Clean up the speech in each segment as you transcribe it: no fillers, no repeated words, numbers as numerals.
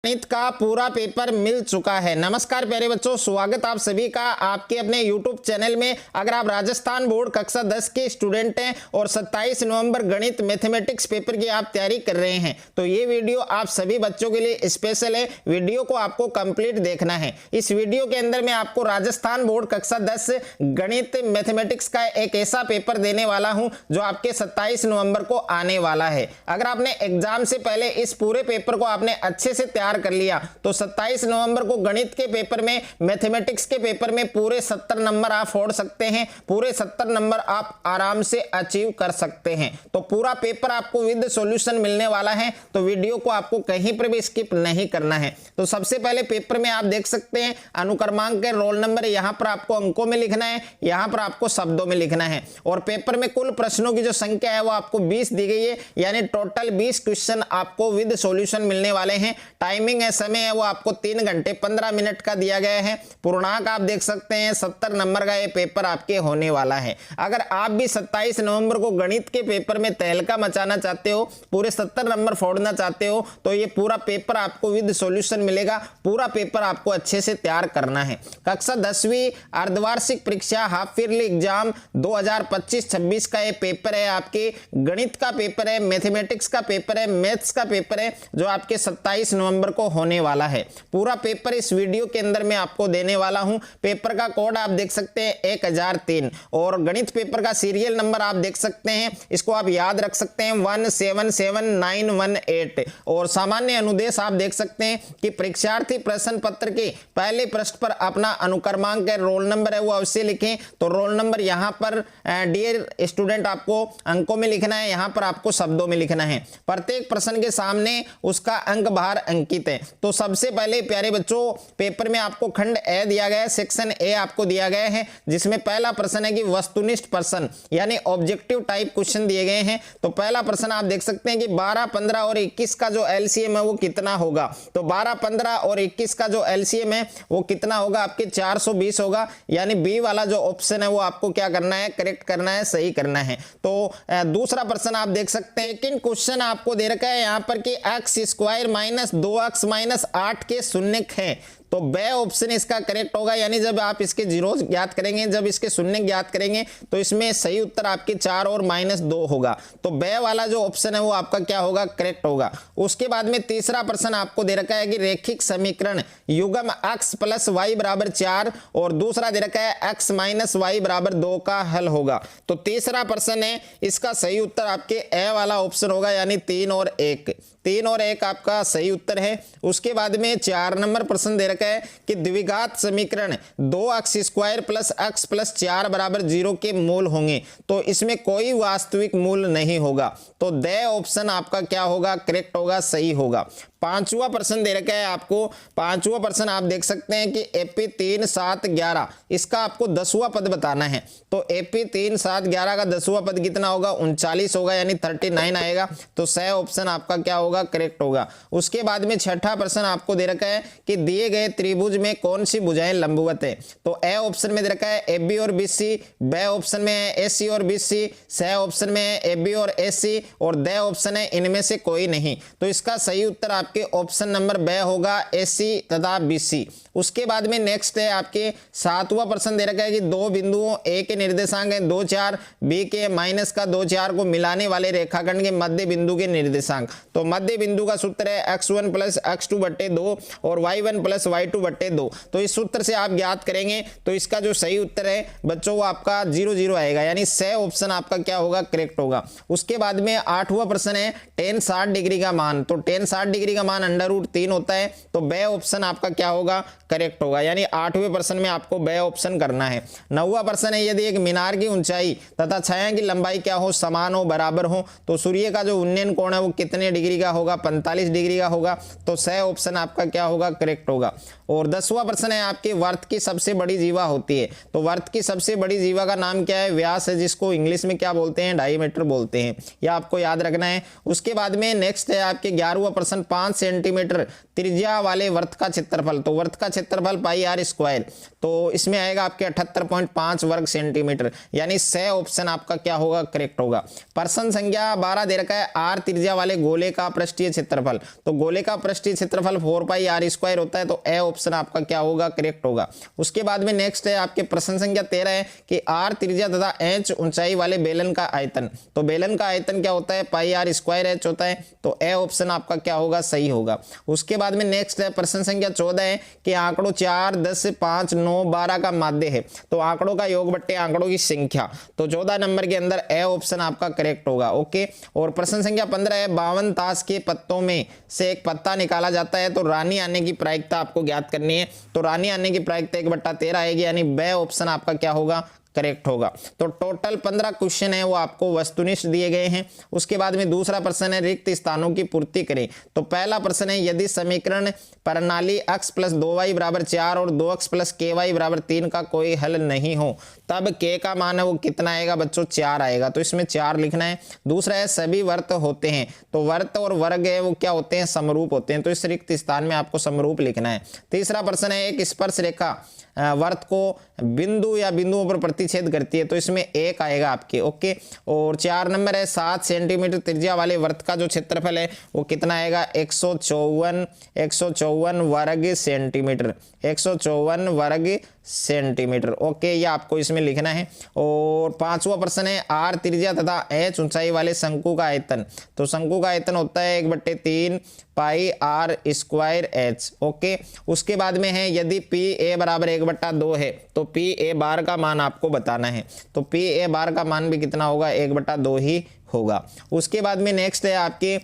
गणित का पूरा पेपर मिल चुका है। नमस्कार प्यारे बच्चों, स्वागत आप सभी का आपके अपने YouTube चैनल में। अगर आप राजस्थान बोर्ड कक्षा 10 के स्टूडेंट हैं और 27 नवंबर गणित मैथमेटिक्स पेपर की आप तैयारी कर रहे हैं तो ये वीडियो आप सभी बच्चों के लिए स्पेशल है। वीडियो को आपको कंप्लीट देखना है। इस वीडियो के अंदर मैं आपको राजस्थान बोर्ड कक्षा 10 गणित मैथमेटिक्स का एक ऐसा पेपर देने वाला हूं जो आपके 27 नवंबर को आने वाला है। अगर आपने एग्जाम से पहले इस पूरे पेपर को आपने अच्छे से तैयार कर लिया तो 27 नवंबर को गणित के पेपर में, मैथमेटिक्स के पेपर में पूरे 70 नंबर आप फोड़ सकते हैं। पूरे 70 नंबर आप आराम से अचीव कर सकते हैं। तो पूरा पेपर आपको विद सॉल्यूशन मिलने वाला है, तो वीडियो को आपको कहीं पर भी स्किप नहीं करना है। तो सबसे पहले पेपर में आप देख सकते हैं अनुक्रमांक के रोल नंबर यहां पर आपको अंकों में लिखना है, यहां पर आपको शब्दों में लिखना है। और पेपर में कुल प्रश्नों की जो संख्या है वो आपको 20 दी गई है, यानी टोटल 20 क्वेश्चन आपको विद सॉल्यूशन मिलने वाले हैं। टाइमिंग है, समय है वो आपको 3 घंटे 15 मिनट का दिया गया है। पूर्णांक आप देख सकते हैं 70 नंबर का ये पेपर आपके होने वाला है। अगर आप भी 27 नवंबर को गणित के पेपर में तहलका मचाना चाहते हो, पूरे 70 नंबर फोड़ना चाहते हो, तो ये पूरा पेपर आपको विद सॉल्यूशन मिलेगा। पूरा पेपर आपको अच्छे से तैयार करना है। कक्षा 10वीं अर्धवार्षिक परीक्षा हाफ ईयरली एग्जाम 2025-26 का ये पेपर है। आपके गणित का पेपर है, मैथमेटिक्स का पेपर है, मैथ्स का पेपर है, जो आपके 27 नवंबर को होने वाला है। पूरा पेपर इस वीडियो के अंदर मैं आपको देने वाला हूं। पेपर का कोड आप देख सकते हैं 1003 और गणित पेपर का सीरियल नंबर आप देख सकते हैं, इसको आप याद रख सकते हैं 177918। और सामान्य अनुदेश आप देख सकते हैं कि परीक्षार्थी प्रश्न पत्र के पहले पृष्ठ पर अपना अनुक्रमांक के रोल नंबर है वो अवश्य लिखें। तो रोल नंबर यहां पर डियर स्टूडेंट आपको अंकों में लिखना है, यहां पर आपको शब्दों में लिखना है। प्रत्येक प्रश्न के सामने उसका अंक बाहर अंकित है। तो सबसे पहले प्यारे बच्चों पेपर में आपको खंड ए दिया गया है, सेक्शन ए आपको दिया गया है, जिसमें पहला प्रश्न है कि वस्तुनिष्ठ प्रश्न यानी ऑब्जेक्टिव टाइप क्वेश्चन दिए गए हैं। तो पहला प्रश्न आप देख सकते हैं कि 12, 15 और 21 का जो एलसीएम है वो कितना होगा। तो 12, 15 और 21 का जो एलसीएम है वो कितना होगा, आपके 420 होगा। यानी बी वाला जो ऑप्शन है वो आपको क्या करना है, करेक्ट करना है, सही करना है। तो दूसरा प्रश्न आप देख सकते हैं लेकिन क्वेश्चन आपको दे रखा है यहाँ पर कि x² - 2x - 8 के शून्य है। तो बे ऑप्शन इसका करेक्ट होगा। यानी जब आप इसके जीरोस ज्ञात करेंगे, जब इसके शून्य ज्ञात करेंगे तो इसमें सही उत्तर आपके 4 और -2 होगा। तो बे वाला जो ऑप्शन है वो आपका क्या होगा, करेक्ट होगा। उसके बाद में तीसरा प्रश्न आपको दे रखा है कि रेखिक समीकरण युग्म x + y = 4 और दूसरा दे रखा है x - y = 2 का हल होगा। तो तीसरा प्रश्न है, इसका सही उत्तर आपके ए वाला ऑप्शन होगा, यानी 3 और 1। 3 और 1 आपका सही उत्तर है। उसके बाद में 4 नंबर प्रश्न दे रखा है कि द्विघात समीकरण 2x² + x + 4 = 0 के मूल होंगे। तो इसमें कोई वास्तविक मूल नहीं होगा। तो द ऑप्शन आपका क्या होगा, करेक्ट होगा, सही होगा। पांचवा प्रश्न दे रखा है आपको। पांचवा प्रश्न आप देख सकते हैं कि AP 3, 7, 11 इसका आपको 10वां पद बताना है। तो AP 3, 7, 11 का 10वां पद कितना होगा, 39 होगा, यानी 39 आएगा। तो सही ऑप्शन आपका क्या होगा, करेक्ट होगा। उसके बाद में छठा प्रश्न आपको दे रखा है कि दिए गए त्रिभुज में कौन सी भुजाएं लंबवत है। तो ए ऑप्शन में दे रखा है AB और BC, बी ऑप्शन में है AC और BC, सही ऑप्शन में है AB और AC और द ऑप्शन है इनमें से कोई नहीं। तो इसका सही उत्तर आपके ऑप्शन नंबर बे होगा, AC तथा BC। उसके बाद में नेक्स्ट है आपके 7वां प्रश्न दे रखा है कि दो बिंदुओं A के निर्देशांक है 2, 4, B के -2, 4 को मिलाने वाले रेखाखंड के मध्य बिंदु के निर्देशांक। तो मध्य बिंदु का सूत्र है x1 + x2/2 और y1 + y2/2। तो इस सूत्र से आप ज्ञात करेंगे तो इसका जो सही उत्तर है बच्चों वो आपका 0, 0 आएगा, यानी सही ऑप्शन आपका क्या होगा, करेक्ट होगा। उसके बाद में 8वां प्रश्न है tan 60 डिग्री का मान। तो tan 60 डिग्री का मान √3 होता है। तो बे ऑप्शन आपका क्या होगा, करेक्ट होगा। यानी 8वें प्रश्न में आपको बे ऑप्शन करना है। 9वां प्रश्न है यदि एक मीनार की ऊंचाई तथा छाया की लंबाई क्या हो, समान हो, बराबर हो, तो सूर्य का जो उन्नयन कोण है वो कितने डिग्री का होगा, 45 डिग्री का होगा। तो सही ऑप्शन आपका क्या होगा, करेक्ट होगा। और 10वां प्रश्न है आपके वर्त की सबसे बड़ी जीवा होती है। तो वर्त की सबसे बड़ी जीवा का नाम क्या है, व्यास है, जिसको इंग्लिश में क्या बोलते हैं, डायमीटर बोलते हैं। यह आपको याद रखना है। उसके बाद में नेक्स्ट है आपके 11वां प्रश्न 5 5 सेंटीमीटर त्रिज्या वाले वृत्त का क्षेत्रफल, तो वृत्त का क्षेत्रफल पाई आर स्क्वायर, तो इसमें आएगा आपके 78.5 वर्ग सेंटीमीटर, यानी स ऑप्शन आपका क्या होगा, करेक्ट होगा। प्रश्न संख्या 12 दे रखा है आर त्रिज्या वाले गोले का पृष्ठीय क्षेत्रफल, तो गोले का पृष्ठीय क्षेत्रफल 4 पाई आर स्क्वायर होता है, तो ए ऑप्शन आपका क्या होगा, करेक्ट होगा। उसके बाद में नेक्स्ट है आपके प्रश्न संख्या 13 है कि आर त्रिज्या तथा एच ऊंचाई वाले बेलन का आयतन, तो बेलन का आयतन क्या होता है, पाई आर स्क्वायर एच होता है, तो ए ऑप्शन आपका क्या होगा, सही होगा। उसके बाद में नेक्स्ट है प्रश्न संख्या 14 है कि आंकड़ों 4, 10, 5, 9, 12 का माध्य है, तो आंकड़ों का योग बट्टे आंकड़ों की संख्या, तो 14 नंबर के अंदर ए ऑप्शन आपका करेक्ट होगा। ओके, और प्रश्न संख्या 15 है 52 ताश के पत्तों में से एक पत्ता निकाला जाता है, तो रानी आने की प्रायिकता आपको ज्ञात करनी है, तो रानी आने की प्रायिकता 1/13 आएगी, यानी बे ऑप्शन आपका क्या होगा, करेक्ट होगा। तो टोटल 15 क्वेश्चन है वो आपको वस्तुनिष्ठ दिए गए हैं। उसके बाद में दूसरा प्रश्न है रिक्त स्थानों की पूर्ति करें, तो पहला प्रश्न है यदि समीकरण प्रणाली x + 2y = 4 और 2x + ky = 3 का कोई हल नहीं हो, तब k का मान है वो कितना आएगा बच्चों, 4 आएगा, तो इसमें 4 लिखना है। दूसरा है सभी वर्त होते हैं, तो वर्त और वर्ग है वो क्या होते हैं, समरूप होते हैं, तो इस रिक्त स्थान में आपको समरूप लिखना है। तीसरा प्रश्न है एक स्पर्श रेखा वर्त को बिंदु या बिंदुओं पर प्रतिच्छेद करती है, तो इसमें 1 आएगा आपके। ओके, और 4 नंबर है 7 सेंटीमीटर त्रिज्या वाले वर्त का जो क्षेत्रफल है वो कितना आएगा, 154 वर्ग सेंटीमीटर, 154 वर्ग सेंटीमीटर। ओके, ये आपको इसमें लिखना है। और पांचवा प्रश्न है आर त्रिज्या तथा एच ऊंचाई वाले शंकु का आयतन, तो शंकु का आयतन होता है 1/3 पाई आर स्क्वायर एच। ओके, उसके बाद में है यदि पी ए बराबर 1/2 है, तो पी ए बार का मान आपको बताना है, तो पी ए बार का मान भी कितना होगा, 1/2 ही होगा। उसके बाद में नेक्स्ट है आपके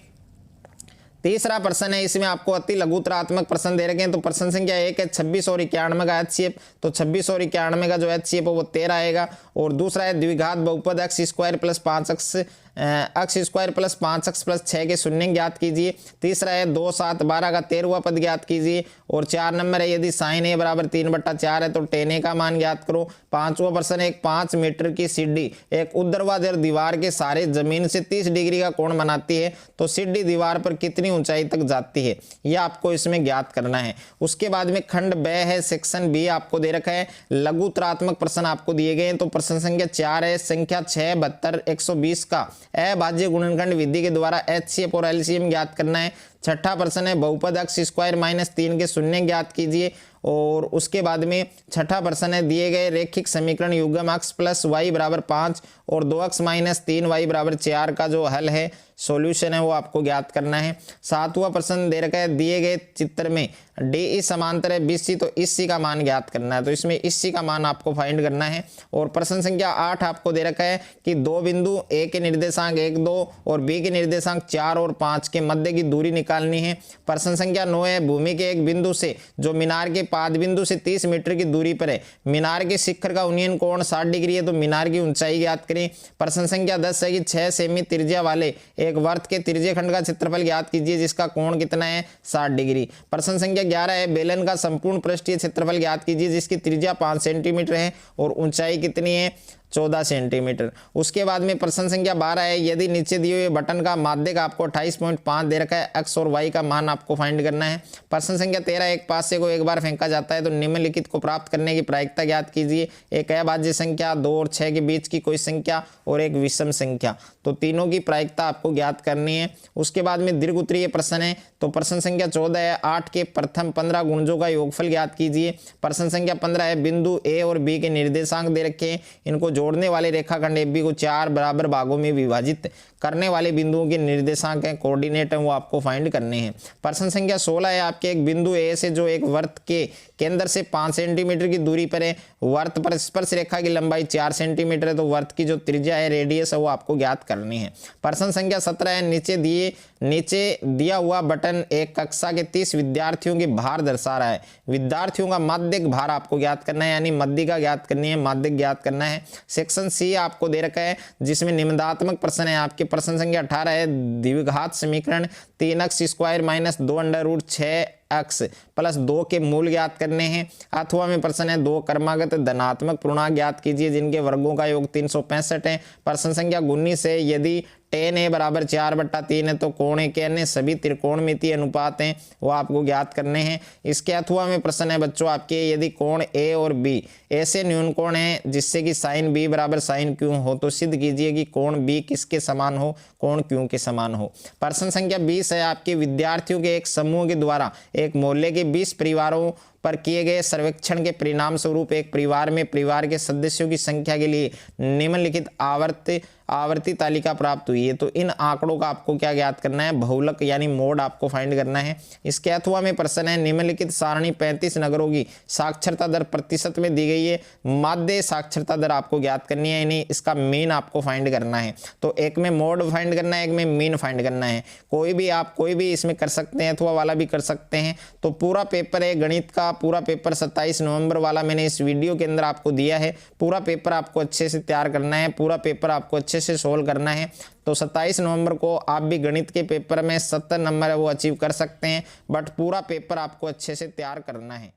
तीसरा प्रश्न है, इसमें आपको अति लघुतरात्मक प्रश्न दे रखे हैं, तो प्रश्न संख्या 1 है 26 और 91 का HCF, तो 26 और 91 का जो HCF है वो 13 आएगा। और दूसरा है द्विघात बहुपद x² + 5x + 5x + 6 के शून्य ज्ञात कीजिए। तीसरा है 2, 7, 12 का 13वां पद ज्ञात कीजिए। और 4 नंबर है यदि sin a = 3/4 है तो tan a का मान ज्ञात करो। पांचवा प्रश्न है एक 5 मीटर की सीढ़ी एक ऊर्ध्वाधर दीवार के सारे जमीन से 30 डिग्री का कोण बनाती है, तो सीढ़ी दीवार पर कितनी ऊंचाई तक जाती है, यह आपको इसमें ज्ञात करना है। उसके बाद में खंड ब है सेक्शन बी आपको दे रखा है, लघुतरात्मक प्रश्न आपको दिए गए हैं, तो प्रश्न संख्या 4 है संख्या 6, 72, 120 का अभाज्य गुणनखंड विधि के द्वारा HCF और LCM ज्ञात करना है। छठा प्रश्न है बहुपद x² - 3 के शून्य ज्ञात कीजिए। और उसके बाद में छठा प्रश्न है दिए गए रैखिक समीकरण युग्म x + y = 5 और 2x - 3y = 4 का जो हल है, सॉल्यूशन है, वो आपको ज्ञात करना है। सातवां प्रश्न दे रखा है दिए गए चित्र में DE समांतर है BC, तो इस C का मान ज्ञात करना है, तो इसमें इस C का मान आपको फाइंड करना है। और प्रश्न संख्या 8 आपको दे रखा है कि दो बिंदु A के निर्देशांक 1, 2 और B के निर्देशांक 4 और 5 के मध्य की दूरी निकालनी है। प्रश्न संख्या 9 है भूमि के एक बिंदु से जो मीनार के पाद बिंदु से 30 मीटर की दूरी पर है, मीनार के शिखर का उन्नयन कोण 60 डिग्री है, तो मीनार की ऊंचाई ज्ञात करें। प्रश्न संख्या 10 है कि 6 सेमी त्रिज्या वाले एक वर्त के त्रिज्य खंड का क्षेत्रफल ज्ञात कीजिए जिसका कोण कितना है, 60 डिग्री। प्रश्न संख्या 11 है बेलन का संपूर्ण पृष्ठीय क्षेत्रफल ज्ञात कीजिए जिसकी त्रिज्या 5 सेंटीमीटर है और ऊंचाई कितनी है, 14 सेंटीमीटर। उसके बाद में प्रश्न संख्या 12 है यदि नीचे दिए हुए बटन का माध्यक आपको 28.5 दे रखा है, x और y का मान आपको फाइंड करना है। प्रश्न संख्या 13 एक पासे को एक बार फेंका जाता है तो निम्नलिखित को प्राप्त करने की प्रायिकता ज्ञात कीजिए। एक अभाज्य संख्या, 2 और 6 के बीच की कोई संख्या और एक विषम संख्या, तो तीनों की प्रायिकता आपको ज्ञात करनी है। उसके बाद में दीर्घ उत्तरीय प्रश्न है, तो प्रश्न संख्या 14 है 8 के प्रथम 15 गुणजों का योगफल ज्ञात कीजिए। प्रश्न संख्या 15 है बिंदु A और B के निर्देशांक दे रखे हैं, इनको जोड़ने वाले रेखाखंड AB को 4 बराबर भागों में विभाजित करने वाले बिंदुओं के निर्देशांक हैं, कोऑर्डिनेट हैं, वो आपको फाइंड करने हैं। प्रश्न संख्या 16 है आपके एक बिंदु A से जो एक वर्त के केंद्र से 5 सेंटीमीटर की दूरी पर है, वर्त पर स्पर्श रेखा की लंबाई 4 सेंटीमीटर है, तो वर्त की जो त्रिज्या है, रेडियस है, वो आपको ज्ञात करनी है। प्रश्न संख्या 17 है नीचे दिया हुआ बटन एक कक्षा के 30 विद्यार्थियों के भार दर्शा रहा है, विद्यार्थियों का माध्यक भार आपको ज्ञात करना है, यानी मध्यिका ज्ञात करनी है, माध्यक ज्ञात करना है। सेक्शन C आपको दे रखा है जिसमें निम्नात्मक प्रश्न है आपके। प्रश्न संख्या 18 है द्विघात समीकरण 3x² - 2√6x + 2 के मूल ज्ञात करने हैं। अथवा में प्रश्न है 2 क्रमागत धनात्मक पूर्णांक ज्ञात कीजिए जिनके वर्गों का योग 365 है। प्रश्न संख्या 19 है यदि tan a बराबर 4/3 है, तो कोण ए के अन्य सभी त्रिकोणमितीय अनुपात हैं वो आपको ज्ञात करने हैं। इसके अथवा में प्रश्न है बच्चों आपके, यदि कोण ए और बी ऐसे न्यून कोण हैं जिससे कि साइन बी बराबर साइन क्यू हो, तो सिद्ध कीजिए कि कोण बी किसके समान हो, कोण क्यू के समान हो। प्रश्न संख्या 20 है आपके, विद्यार्थियों के एक समूह के द्वारा एक मोहल्ले के 20 परिवारों पर किए गए सर्वेक्षण के परिणाम स्वरूप एक परिवार में परिवार के सदस्यों की संख्या के लिए निम्नलिखित आवर्ती तालिका प्राप्त हुई है। तो इन आंकड़ों का आपको क्या ज्ञात करना है, बहुलक यानी मोड आपको फाइंड करना है। इसके अथवा में प्रश्न है, निम्नलिखित सारणी 35 नगरों की साक्षरता दर प्रतिशत में दी गई है, माध्य साक्षरता दर आपको ज्ञात करनी है, यानी इसका मीन आपको फाइंड करना है। तो एक में मोड फाइंड करना है, एक में मीन फाइंड करना है। कोई भी इसमें कर सकते हैं, अथवा वाला भी कर सकते हैं। तो पूरा पेपर है गणित का, पूरा पेपर 27 नवंबर वाला मैंने इस वीडियो के अंदर आपको दिया है। पूरा पेपर आपको अच्छे से तैयार करना है, पूरा पेपर आपको अच्छे से सोल्व करना है। तो 27 नवंबर को आप भी गणित के पेपर में 70 नंबर है वो अचीव कर सकते हैं, बट पूरा पेपर आपको अच्छे से तैयार करना है।